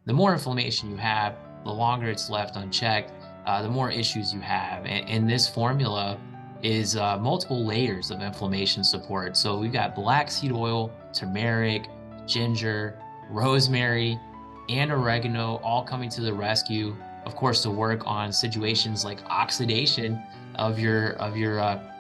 the more inflammation you have, the longer it's left unchecked, the more issues you have. And this formula is multiple layers of inflammation support. So we've got black seed oil, turmeric, ginger, rosemary, and oregano all coming to the rescue, of course, to work on situations like oxidation of your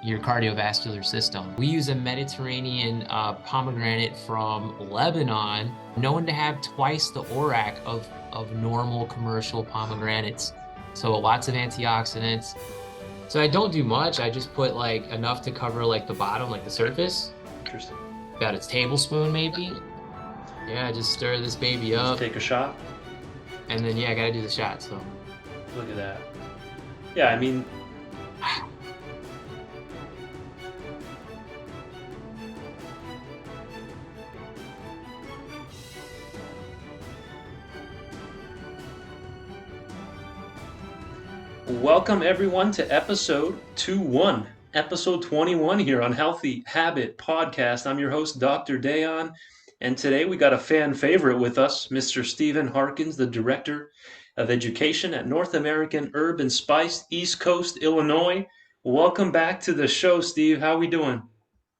cardiovascular system. We use a Mediterranean pomegranate from Lebanon, known to have twice the ORAC of normal commercial pomegranates. So lots of antioxidants. So I don't do much. I just put like enough to cover like the bottom, like the surface. Interesting. About a tablespoon maybe. Yeah, just stir this baby Just up. take a shot. And then, yeah, I gotta do the shot. So Look at that. Yeah, I mean, welcome everyone to episode 21, episode 21 here on Healthy Habit Podcast. I'm your host, Dr. Dayon, and today we got a fan favorite with us, Mr. Steven Harkins, the Director of Education at North American Herb and Spice, East Coast, Illinois. Welcome back to the show, Steve. How we doing?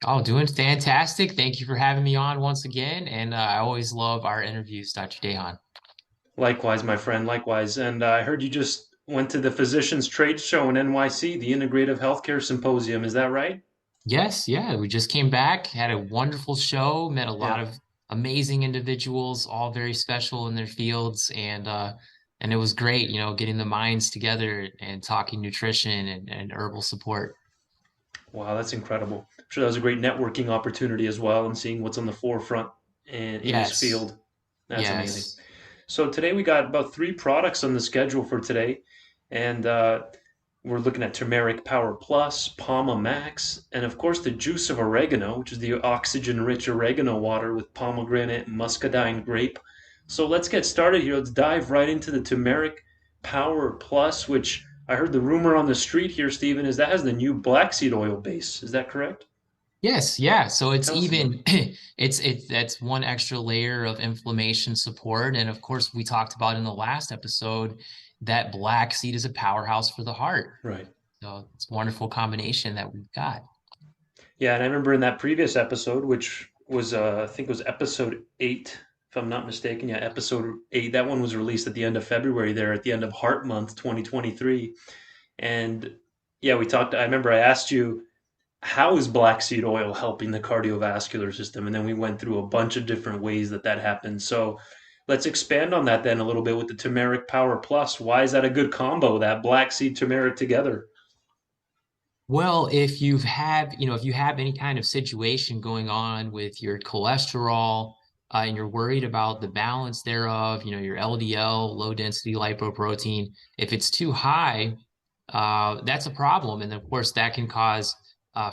oh, doing fantastic. Thank you for having me on once again. And I always love our interviews, Dr. Dehan. Likewise, my friend, likewise. And I heard you just went to the Physicians Trade Show in NYC, the Integrative Healthcare Symposium. Is that right? Yes, yeah, we just came back, had a wonderful show, met a lot Yeah. of amazing individuals, all very special in their fields, and it was great, getting the minds together and talking nutrition and herbal support. Wow, that's incredible. I'm sure that was a great networking opportunity as well and seeing what's on the forefront in this Yes, field. That's amazing. yes. So today we got about three products on the schedule for today, and we're looking at Turmeric Power Plus, PomaMAX, and of course the juice of oregano, which is the oxygen-rich oregano water with pomegranate and muscadine grape. So let's get started here. Let's dive right into the Turmeric Power Plus, which I heard the rumor on the street here, Stephen, is that has the new black seed oil base. Is that correct? Yes, yeah. So it's Tell us about it. even it's that's one extra layer of inflammation support. And of course, we talked about in the last episode that black seed is a powerhouse for the heart. Right. So it's a wonderful combination that we've got. Yeah, and I remember in that previous episode, which was I think it was episode 8, if I'm not mistaken. Yeah, episode 8. That one was released at the end of February there, at the end of Heart Month 2023. And yeah, we talked. I remember I asked you, how is black seed oil helping the cardiovascular system? And then we went through a bunch of different ways that that happens. So let's expand on that then a little bit with the Turmeric Power Plus. Why is that a good combo, that black seed turmeric together? Well, if you have any kind of situation going on with your cholesterol, and you're worried about the balance thereof, your LDL, low density lipoprotein, if it's too high, that's a problem. And of course, that can cause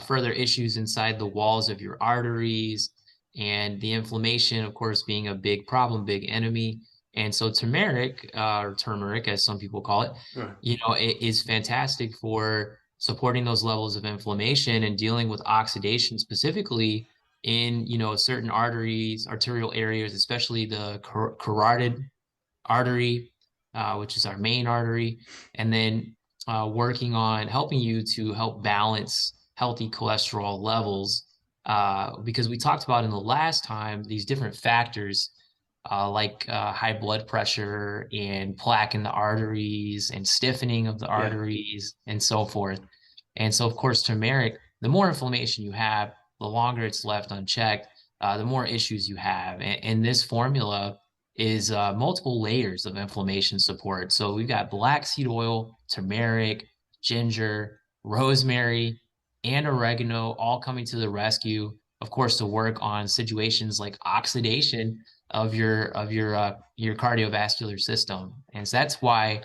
further issues inside the walls of your arteries, and the inflammation, of course, being a big problem, big enemy. And so turmeric, or turmeric, as some people call it, Right. it is fantastic for supporting those levels of inflammation and dealing with oxidation specifically in, certain arteries, arterial areas, especially the carotid artery, which is our main artery, and then working on helping you to help balance healthy cholesterol levels. Because we talked about in the last time these different factors, like high blood pressure and plaque in the arteries and stiffening of the Yeah. arteries and so forth. And so, of course, turmeric, the more inflammation you have, the longer it's left unchecked, the more issues you have. And this formula is multiple layers of inflammation support. So we've got black seed oil, turmeric, ginger, rosemary, and oregano all coming to the rescue, of course, to work on situations like oxidation of your cardiovascular system. And so that's why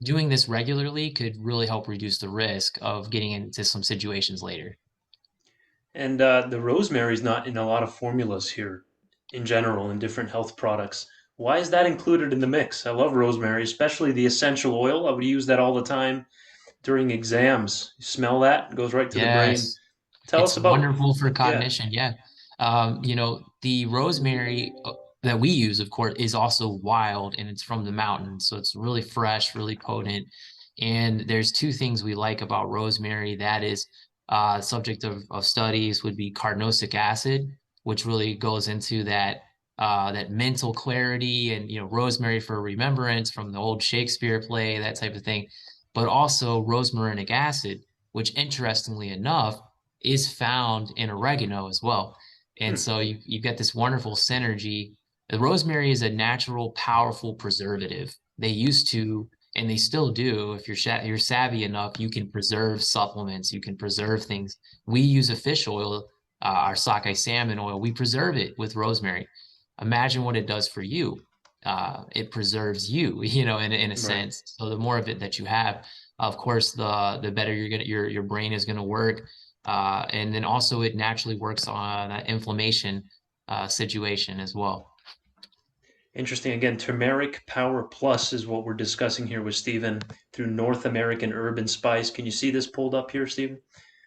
doing this regularly could really help reduce the risk of getting into some situations later. And the rosemary is not in a lot of formulas here in general in different health products. Why is that included in the mix? I love rosemary, especially the essential oil. I would use that all the time during exams. You smell that, it goes right to the brain. Yes, Tell it's us about, wonderful for yeah, cognition. Yeah. The rosemary. that we use, of course, is also wild and it's from the mountains. So it's really fresh, really potent. And there's two things we like about rosemary that is subject of studies would be carnosic acid, which really goes into that mental clarity and rosemary for remembrance from the old Shakespeare play, that type of thing. But also rosmarinic acid, which interestingly enough is found in oregano as well. And Hmm. so you've got this wonderful synergy. The rosemary is a natural, powerful preservative. They used to, and they still do. If you're savvy enough, you can preserve supplements. You can preserve things. We use a fish oil, our sockeye salmon oil. We preserve it with rosemary. Imagine what it does for you. It preserves you, in a Right. sense. So the more of it that you have, of course, the better your brain is gonna work. And then also it naturally works on that inflammation situation as well. Interesting. Again, Turmeric Power Plus is what we're discussing here with Stephen through North American Herb and Spice. Can you see this pulled up here, Stephen?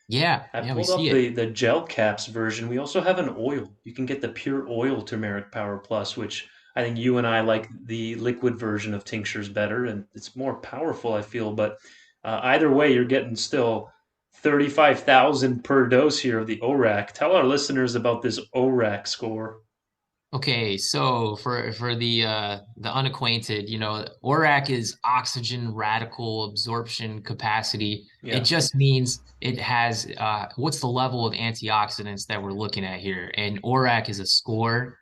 Yeah, I yeah, we pulled up see it. the gel caps version. We also have an oil. You can get the pure oil Turmeric Power Plus, which I think you and I like the liquid version of tinctures better, and it's more powerful, I feel. But either way, you're getting still 35,000 per dose here of the ORAC. Tell our listeners about this ORAC score. Okay, so for the unacquainted, ORAC is oxygen radical absorption capacity. It Yeah. just means it has what's the level of antioxidants that we're looking at here. And ORAC is a score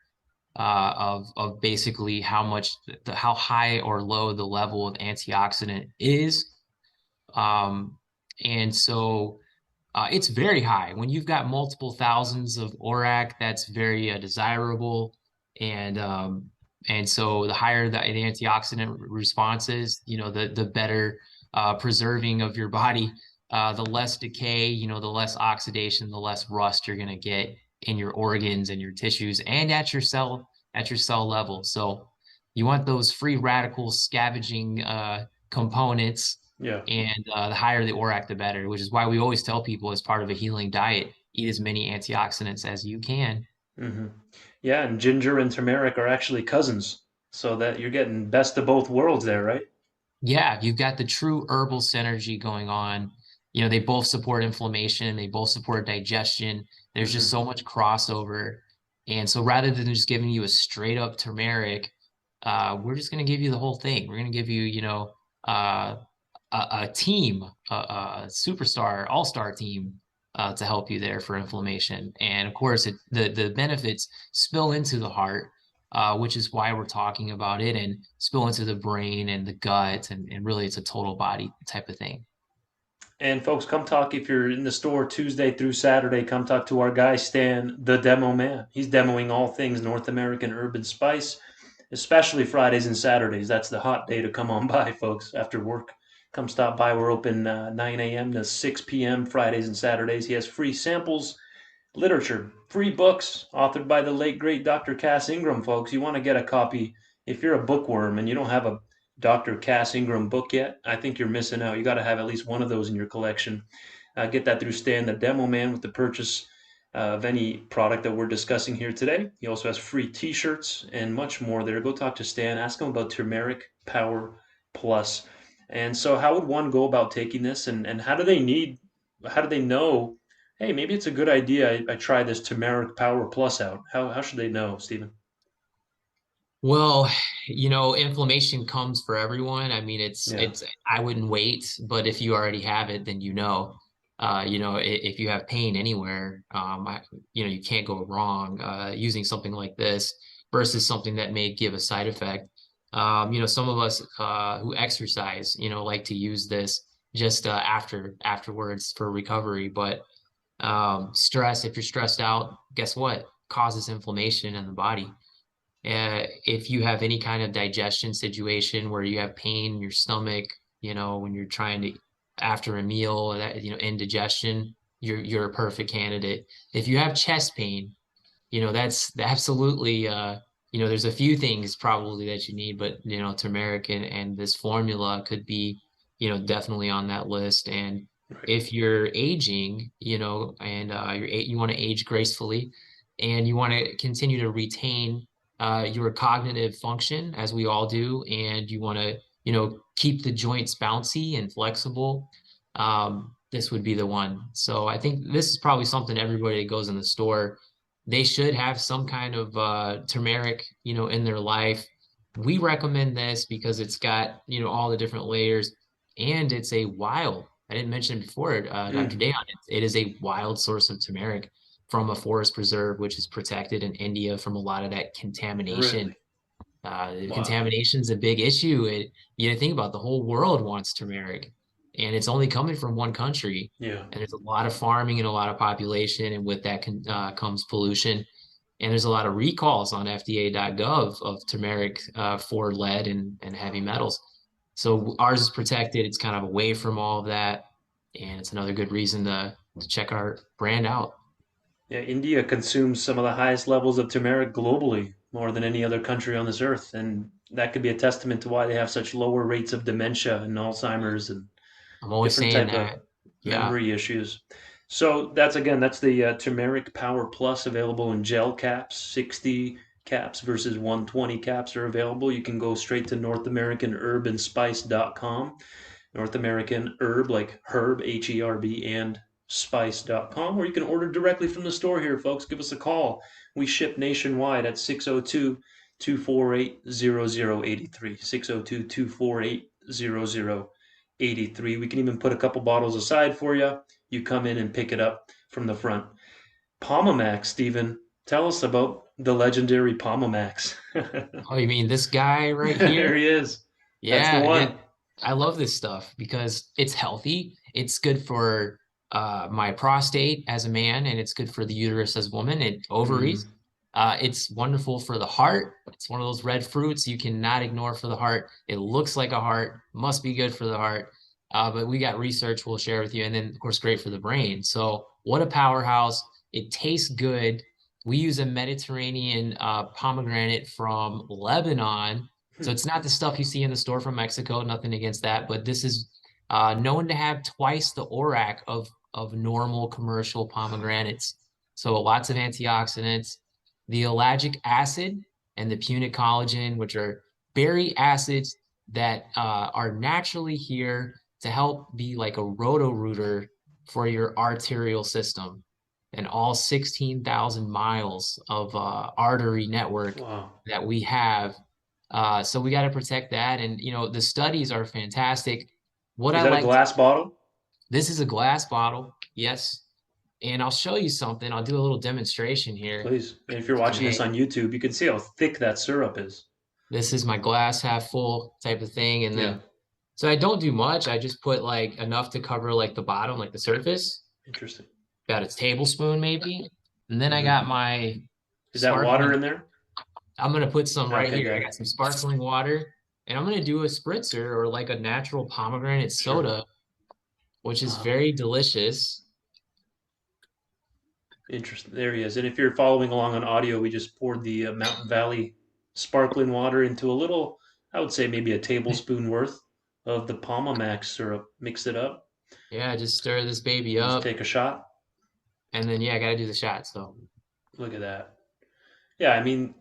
of basically how much how high or low the level of antioxidant is. Um, and so it's very high. When you've got multiple thousands of ORAC, that's very desirable. And um, and so the higher the antioxidant response is, the better preserving of your body, the less decay, the less oxidation, the less rust you're going to get in your organs and your tissues and at your cell level. So you want those free radical scavenging components, Yeah. and the higher the ORAC, the better, which is why we always tell people as part of a healing diet, eat as many antioxidants as you can. Hmm. Yeah, and ginger and turmeric are actually cousins, so that you're getting best of both worlds there, right? Yeah, you've got the true herbal synergy going on. They both support inflammation, they both support digestion. There's just Hmm. so much crossover. And so rather than just giving you a straight up turmeric, we're just going to give you the whole thing. We're going to give you, uh, a team, a superstar, all-star team to help you there for inflammation. And of course, the benefits spill into the heart, which is why we're talking about it, and spill into the brain and the gut, and really it's a total body type of thing. And folks, come talk if you're in the store Tuesday through Saturday. Come talk to our guy Stan, the Demo Man. He's demoing all things North American urban spice, especially Fridays and Saturdays. That's the hot day to come on by, folks. After work, come stop by. We're open 9 a.m. to 6 p.m. Fridays and Saturdays. He has free samples, literature, free books authored by the late great Dr. Cass Ingram, folks. You want to get a copy if you're a bookworm and you don't have a Dr. Cass Ingram book yet. I think you're missing out. You got to have at least one of those in your collection. Get that through Stan, the Demo Man, with the purchase of any product that we're discussing here today. He also has free T-shirts and much more there. Go talk to Stan. Ask him about Turmeric Power Plus. And so, how would one go about taking this, and how do they know, hey, maybe it's a good idea I try this Turmeric Power Plus out? How should they know, Stephen? Well, inflammation comes for everyone. I mean, Yeah. I wouldn't wait, but if you already have it, then if you have pain anywhere, you can't go wrong using something like this versus something that may give a side effect. Some of us who exercise, like to use this just afterwards for recovery. But if you're stressed out, guess what? Causes inflammation in the body. If you have any kind of digestion situation where you have pain in your stomach, when you're trying to after a meal, that indigestion, you're a perfect candidate. If you have chest pain, that's absolutely there's a few things probably that you need, but turmeric and this formula could be, definitely on that list. And Right. if you're aging, and you want to age gracefully and you want to continue to retain your cognitive function, as we all do, and you want to, keep the joints bouncy and flexible, this would be the one. So I think this is probably something everybody that goes in the store, they should have some kind of turmeric, in their life. We recommend this because it's got, all the different layers, and it's a wild. I didn't mention it before, Dr. Mm, Dayon. It is a wild source of turmeric from a forest preserve, which is protected in India from a lot of that contamination. really? Wow. Contamination is a big issue. Think about the whole world wants turmeric, and it's only coming from one country. Yeah. And there's a lot of farming and a lot of population, and with that comes pollution. And there's a lot of recalls on FDA.gov of turmeric for lead and heavy metals. So ours is protected. It's kind of away from all of that, and it's another good reason to check our brand out. Yeah, India consumes some of the highest levels of turmeric globally, more than any other country on this earth. And that could be a testament to why they have such lower rates of dementia and Alzheimer's and I'm always different saying type of that. Yeah. memory issues. So that's the Turmeric Power Plus, available in gel caps. 60 caps versus 120 caps are available. You can go straight to NorthAmericanHerbAndSpice.com. North American Herb, like herb, Herb, and spice.com, or you can order directly from the store here, folks. Give us a call. We ship nationwide at 602 248 0083. 602 248 0083. We can even put a couple bottles aside for you. You come in and pick it up from the front. PomaMAX, Stephen, tell us about the legendary PomaMAX. Oh, you mean this guy right There here? he is. That's the Yeah, yeah. one. I love this stuff because it's healthy. It's good for my prostate as a man, and it's good for the uterus as a woman and ovaries. Mm. It's wonderful for the heart. It's one of those red fruits you cannot ignore for the heart. It looks like a heart, must be good for the heart. But we got research we'll share with you, and then of course great for the brain. So what a powerhouse! It tastes good. We use a Mediterranean pomegranate from Lebanon, so it's not the stuff you see in the store from Mexico, nothing against that, but this is known to have twice the ORAC of normal commercial pomegranates. So lots of antioxidants, the ellagic acid and the punic collagen, which are berry acids that are naturally here to help be like a roto-rooter for your arterial system and all 16,000 miles of artery network Wow. that we have. So we got to protect that. And, the studies are fantastic. What Is I that a like, glass bottle? this is a glass bottle. Yes. And I'll show you something. I'll do a little demonstration here. Please. And if you're watching this Okay. on YouTube, you can see how thick that syrup is. This is my glass half full type of thing. And Yeah. then, so I don't do much. I just put like enough to cover like the bottom, like the surface, Interesting. about a tablespoon maybe. And then I got Hmm. my Is that water sparkling. in there? I'm gonna put some right Okay, here. I got got it. some sparkling water, and I'm gonna do a spritzer or like a natural pomegranate Sure. soda, which is Wow. very delicious. Interesting. There he is. And if you're following along on audio, we just poured the Mountain Valley sparkling water into a little, I would say maybe a tablespoon worth of the PomaMax syrup. Mix it up Yeah, just stir this baby and just up, take a shot. and then yeah, I gotta do the shot. So Look at that. Yeah, I mean,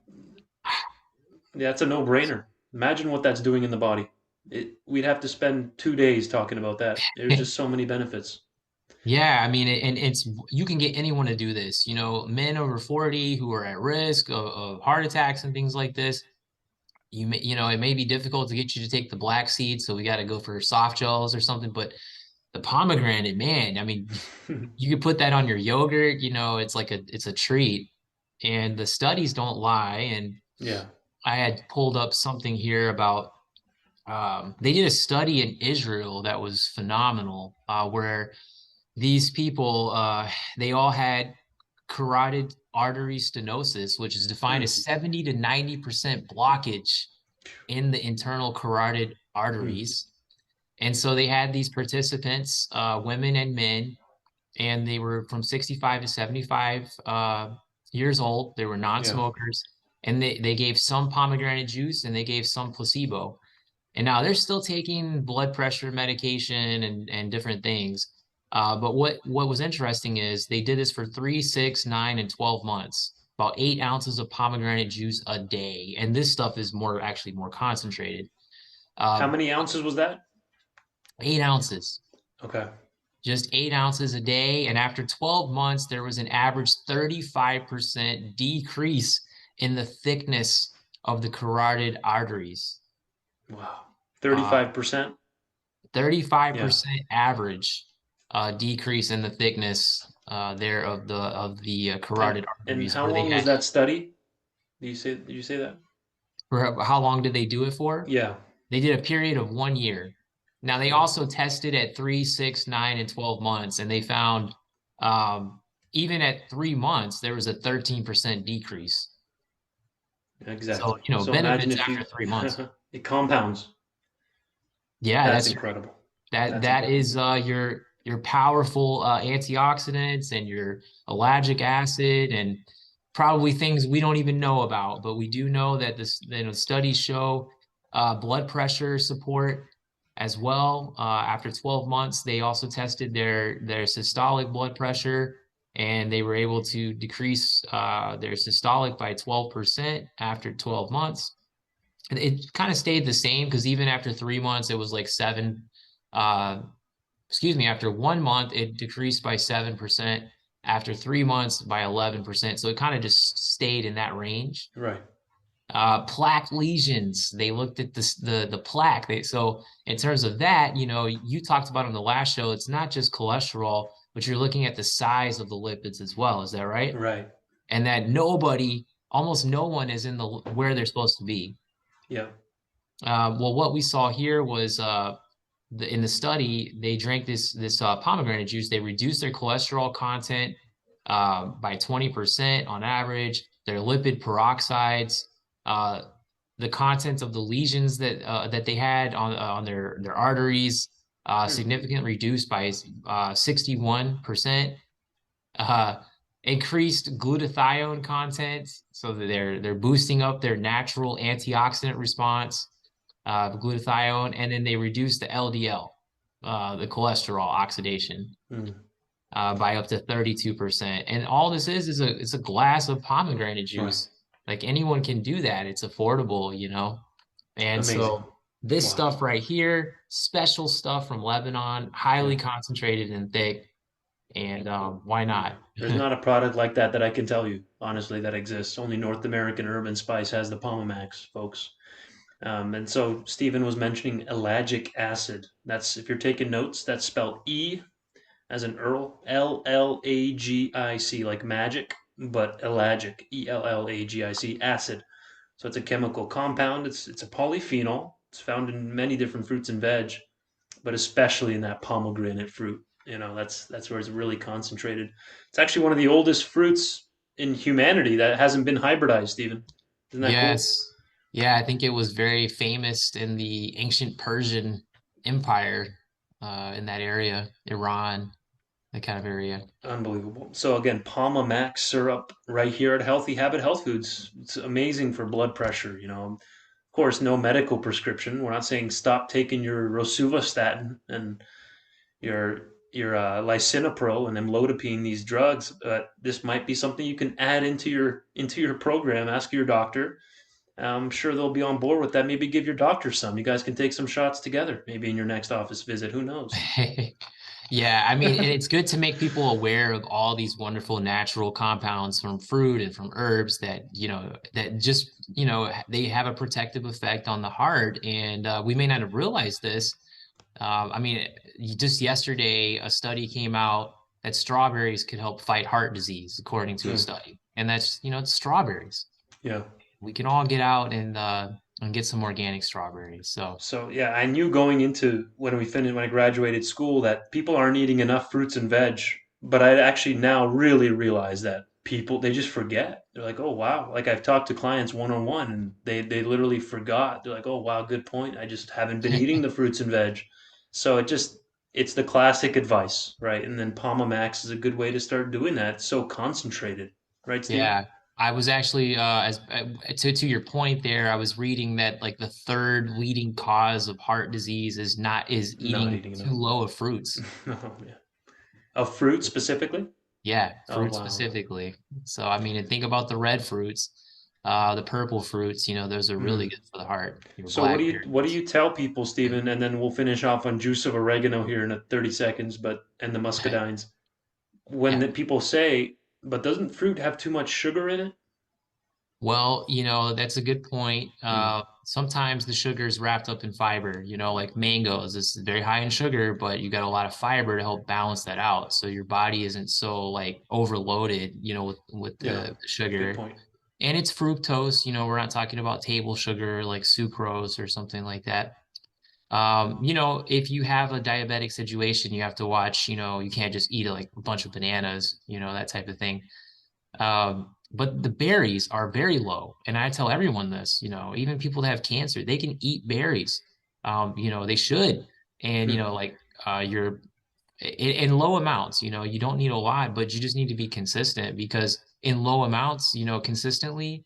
yeah, it's a no-brainer. Imagine what that's doing in the body. We'd have to spend 2 days talking about that. There's just so many benefits. yeah, I mean, and it's you can get anyone to do this. Men over 40 who are at risk of heart attacks and things like this. It may be difficult to get you to take the black seed, so we got to go for soft gels or something. But the pomegranate, man, I mean, you could put that on your yogurt, it's a treat. And the studies don't lie. And Yeah. I had pulled up something here about they did a study in Israel that was phenomenal, where these people they all had carotid artery stenosis, which is defined Hmm. as 70 to 90% blockage in the internal carotid Hmm. arteries. And so they had these participants, women and men, and they were from 65 to 75 years old. They were Yeah. non-smokers, and they gave some pomegranate juice and they gave some placebo. And now they're still taking blood pressure medication and different things. But what was interesting is they did this for 3, 6, 9, and 12 months. about 8 ounces of pomegranate juice a day. And this stuff is actually more concentrated. How Uh, many ounces was that? 8 ounces, Okay. just 8 ounces a day. And after 12 months, there was an average 35% decrease in the thickness of the carotid arteries. Wow. Uh, 35%? Yeah. 35% average decrease in the thickness there of the carotid And arteries how where they long was had. that study? Did you say that? For how long did they do it for? Yeah. They did a period of 1 year. Now they Yeah. also tested at 3, 6, 9, and 12 months, and they found um, even at 3 months there was a 13% decrease. So, Exactly. So imagine benefits if after you 3 months. it compounds. Yeah, That's that's incredible. that That's that incredible. is your powerful antioxidants and your ellagic acid and probably things we don't even know about, but we do know that studies show blood pressure support as well. After 12 months, they also tested their systolic blood pressure, and they were able to decrease their systolic by 12% after 12 months. It kind of stayed the same because even after 3 months, it was like seven. Uh, excuse me, after 1 month, it decreased by 7%. After 3 months, by 11%. So it kind of just stayed in that range. Right. Plaque lesions, they looked at the plaque. So in terms of that, you talked about on the last show, it's not just cholesterol, but you're looking at the size of the lipids as well. Is that right? Right. And that almost no one is in the where they're supposed to be. Yeah. Well, what we saw here was in the study, they drank this pomegranate juice. They reduced their cholesterol content by 20% on average. Their lipid peroxides, uh, the content of the lesions that they had on their arteries, Hmm. significantly reduced by 61%. Uh, Increased glutathione content, so that they're boosting up their natural antioxidant response, glutathione, and then they reduce the LDL, the cholesterol oxidation, Hmm. by up to 32%. And all this is a glass of pomegranate Right. juice. Like anyone can do that. It's affordable. And Amazing. so this Wow. stuff right here, special stuff from Lebanon, Yeah. highly concentrated and thick. And why Yeah. not? There's not a product like that that I can tell you, honestly, that exists. Only North American Herb and Spice has the PomaMAX, folks. And so Stephen was mentioning ellagic acid. That's, if you're taking notes, that's spelled E as in Earl, Llagic, like magic, but ellagic, Ellagic, acid. So it's a chemical compound. It's a polyphenol. It's found in many different fruits and veg, but especially in that pomegranate fruit. That's where it's really concentrated. It's actually one of the oldest fruits in humanity that hasn't been hybridized, Stephen. Isn't that cool? Yes. Yeah, I think it was very famous in the ancient Persian Empire, in that area, Iran, that kind of area. Unbelievable. So again, PomaMax syrup right here at Healthy Habit Health Foods. It's amazing for blood pressure. Of course, no medical prescription. We're not saying stop taking your rosuvastatin and your lisinopril and amlodipine, these drugs, but this might be something you can add into your program. Ask your doctor. I'm sure they'll be on board with that. Maybe give your doctor some. You guys can take some shots together, maybe in your next office visit. Who knows? Yeah, I mean, and it's good to make people aware of all these wonderful natural compounds from fruit and from herbs that just, they have a protective effect on the heart. And we may not have realized this. I mean, just yesterday, a study came out that strawberries could help fight heart disease, according to a Hmm. study. And that's, it's strawberries. Yeah. We can all get out and get some organic strawberries. So So yeah, I knew going into when I graduated school that people aren't eating enough fruits and veg, but I actually now really realize that people they just forget. They're like, "Oh wow." Like I've talked to clients one on one and they literally forgot. They're like, "Oh wow, good point. I just haven't been eating the fruits and veg." So it's the classic advice, right? And then PomaMax is a good way to start doing that. It's so concentrated, right, Stephen? yeah, I was actually as to your point there, I was reading that like the third leading cause of heart disease is Not eating eating too enough. low of fruits. Oh, yeah. Of fruit specifically? Yeah, Oh, fruit wow. specifically. So I mean, and think about the red fruits, the purple fruits, those are really Hmm. good for the heart. Your So what do blackberries. you tell people, Yeah. Stephen? And then we'll finish off on juice of oregano here in 30 seconds, but and the muscadines. When Yeah. the people say, but doesn't fruit have too much sugar in it? Well, that's a good point. Hmm. Sometimes the sugar is wrapped up in fiber, like mangoes. It's very high in sugar, but you got a lot of fiber to help balance that out. So your body isn't so like overloaded, with Yeah, the good sugar. point. And it's fructose, we're not talking about table sugar like sucrose or something like that. If you have a diabetic situation, you have to watch, you can't just eat like a bunch of bananas, that type of thing. But the berries are very low. And I tell everyone this, even people that have cancer, they can eat berries. They should. And, Hmm. like you're in low amounts, you don't need a lot, but you just need to be consistent because in low amounts, consistently,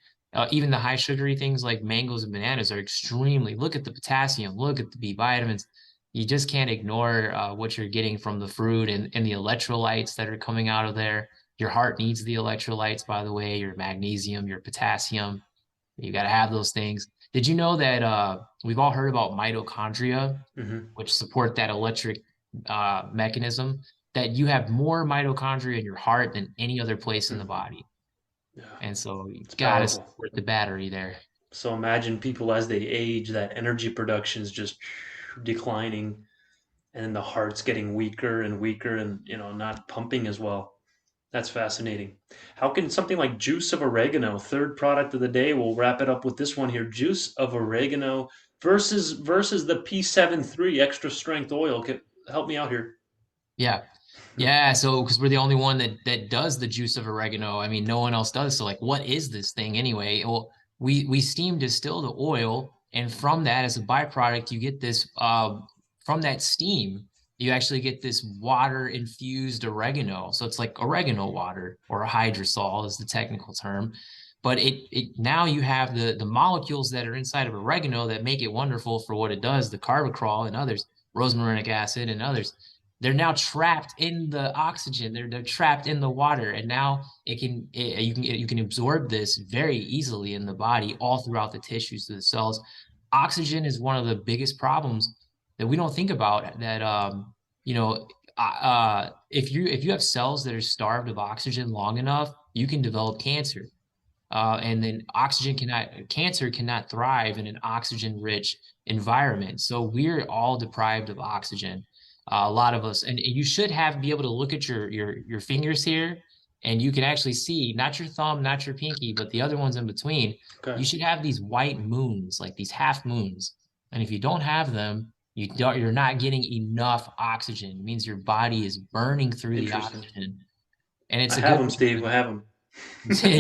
even the high sugary things like mangoes and bananas are extremely, look at the potassium, look at the B vitamins. You just can't ignore what you're getting from the fruit and the electrolytes that are coming out of there. Your heart needs the electrolytes, by the way, your magnesium, your potassium. You got to have those things. Did you know that we've all heard about mitochondria, Hmm. which support that electric mechanism, that you have more mitochondria in your heart than any other place in the Hmm. body. Yeah, And so you it's got to powerful. support the battery there. So imagine people as they age, that energy production is just declining, and the heart's getting weaker and weaker, and not pumping as well. That's fascinating. How can something like juice of oregano, third product of the day, we'll wrap it up with this one here, juice of oregano versus the P73 extra strength oil. Help me out here. Yeah. Yeah, so because we're the only one that does the juice of oregano. I mean, no one else does. So like, what is this thing anyway? Well, we steam distill the oil, and from that, as a byproduct, you get this from that steam, you actually get this water infused oregano. So it's like oregano water or hydrosol is the technical term. But it now you have the molecules that are inside of oregano that make it wonderful for what it does, the carbacrol and others, rosmarinic acid and others. They're now trapped in the oxygen. They're trapped in the water, and now you can absorb this very easily in the body, all throughout the tissues of the cells. Oxygen is one of the biggest problems that we don't think about. That you know, if you have cells that are starved of oxygen long enough, you can develop cancer. And then cancer cannot thrive in an oxygen-rich environment. So we're all deprived of oxygen. A lot of us, and you should be able to look at your fingers here, and you can actually see not your thumb, not your pinky, but the other ones in between. Okay, You should have these white moons, like these half moons. And if you don't have them, you're not getting enough oxygen. It means your body is burning through the interesting. oxygen, and I it's a have good them, Steve. I thing. have them.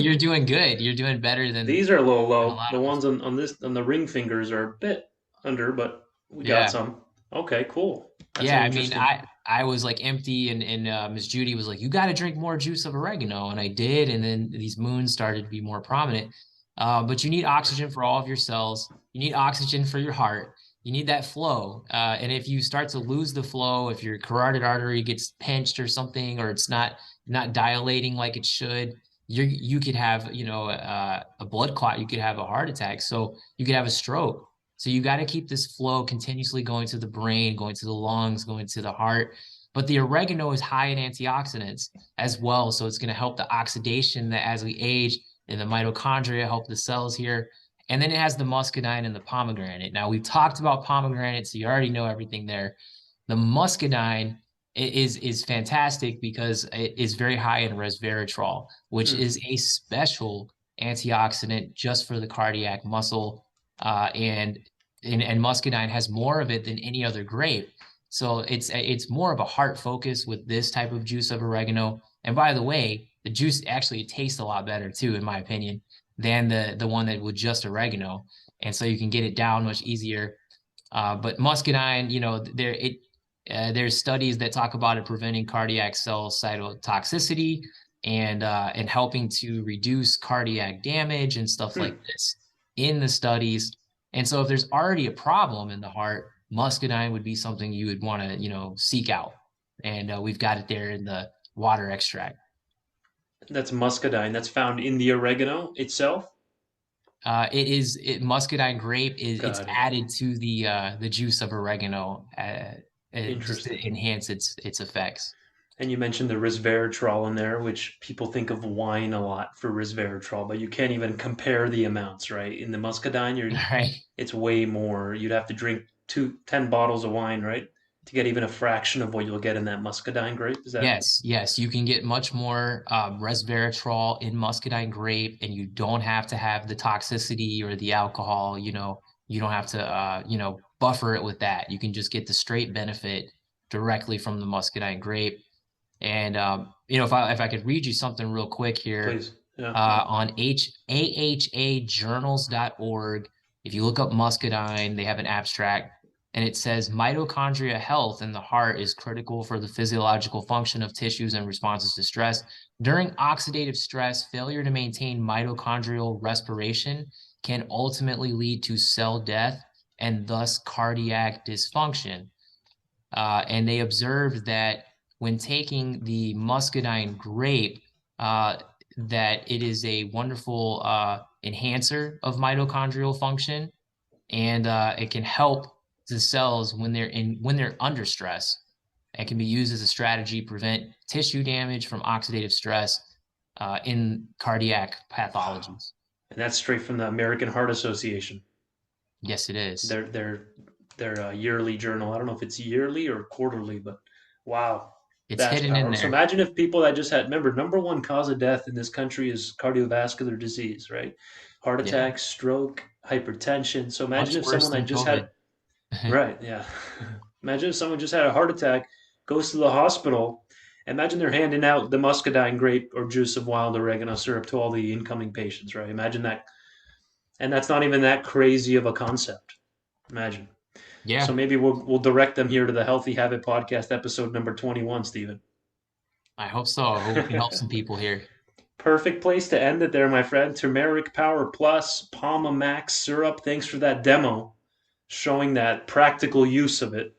You're doing good. You're doing better These are a little than a low. lot The of us. ones on the ring fingers are a bit under, but we got Yeah. some. Okay, cool. That's Yeah. I mean, interesting. I was like empty and Miss Judy was like, you got to drink more juice of oregano. And I did. And then these moons started to be more prominent. But you need oxygen for all of your cells. You need oxygen for your heart. You need that flow. And if you start to lose the flow, if your carotid artery gets pinched or something, or it's not dilating like it should, you could have, a blood clot. You could have a heart attack. So you could have a stroke. So you got to keep this flow continuously going to the brain, going to the lungs, going to the heart. But the oregano is high in antioxidants as well. So it's going to help the oxidation that as we age and the mitochondria help the cells here. And then it has the muscadine and the pomegranate. Now we've talked about pomegranate, so you already know everything there. The muscadine is fantastic because it is very high in resveratrol, which Hmm. is a special antioxidant just for the cardiac muscle. And muscadine has more of it than any other grape. So it's more of a heart focus with this type of juice of oregano. And by the way, the juice actually tastes a lot better too, in my opinion, than the one that with just oregano. And so you can get it down much easier. But muscadine, there's studies that talk about it preventing cardiac cell cytotoxicity and helping to reduce cardiac damage and stuff like Hmm. this in the studies. And so if there's already a problem in the heart, muscadine would be something you would want to, seek out. And we've got it there in the water extract. That's muscadine. That's found in the oregano itself. Muscadine grape it's Got it. added to the juice of oregano, just to Interesting. enhance its effects. And you mentioned the resveratrol in there, which people think of wine a lot for resveratrol, but you can't even compare the amounts, right? In the muscadine, Right. it's way more. You'd have to drink 10 bottles of wine, right? To get even a fraction of what you'll get in that muscadine grape. Is that Yes, yes, you can get much more resveratrol in muscadine grape, and you don't have to have the toxicity or the alcohol. You don't have to, buffer it with that. You can just get the straight benefit directly from the muscadine grape. And if I could read you something real quick here, please? Yeah. on ahajournals.org. If you look up muscadine, they have an abstract, and it says mitochondria health in the heart is critical for the physiological function of tissues and responses to stress. During oxidative stress, failure to maintain mitochondrial respiration can ultimately lead to cell death and thus cardiac dysfunction. And they observed that when taking the muscadine grape, that it is a wonderful enhancer of mitochondrial function, and it can help the cells when they're under stress. It can be used as a strategy to prevent tissue damage from oxidative stress in cardiac Wow. pathologies. And that's straight from the American Heart Association. Yes, it is. Their yearly journal. I don't know if it's yearly or quarterly, but wow, It's that's hidden in powerful. So there. imagine if people that just had, remember, number one cause of death in this country is cardiovascular disease, right? Heart Yeah, attack, stroke, hypertension. So imagine much if worse someone that than just had, COVID. right, yeah. Imagine if someone just had a heart attack, goes to the hospital. Imagine they're handing out the muscadine grape or juice of wild oregano syrup to all the incoming patients, right? Imagine that. And that's not even that crazy of a concept. Imagine. So Yeah, maybe we'll direct them here to the Healthy Habit Podcast episode number 21, Stephen. I hope so. I hope we can help some people here. Perfect place to end it there, my friend. Turmeric Power Plus, PomaMAX syrup. Thanks for that demo showing that practical use of it.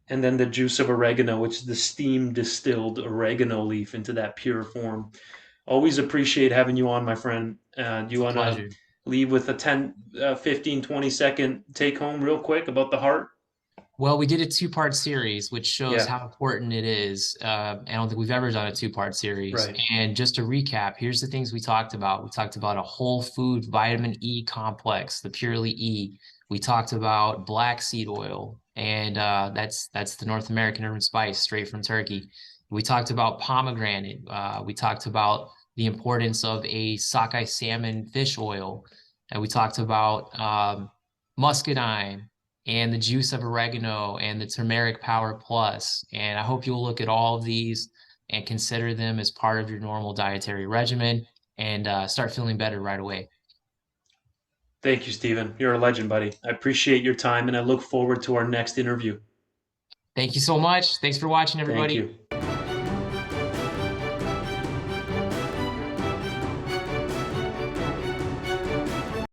And then the juice of oregano, which is the steam distilled oregano leaf into that pure form. Always appreciate having you on, my friend. Do you It's a want to pleasure. leave with a 10, 15, 20-second take home real quick about the heart? Well, we did a two-part series, which shows Yeah, how important it is. I don't think we've ever done a two-part series. right. And just to recap, here's the things we talked about. We talked about a whole food vitamin E complex, the Purely E. We talked about black seed oil, and that's the North American urban spice straight from Turkey. We talked about pomegranate. We talked about the importance of a sockeye salmon fish oil, and we talked about muscadine and the juice of oregano and the turmeric power plus. And I hope you'll look at all of these and consider them as part of your normal dietary regimen and start feeling better right away. Thank you, Stephen. You're a legend, buddy. I appreciate your time and I look forward to our next interview. Thank you so much. Thanks for watching, Thank everybody. you.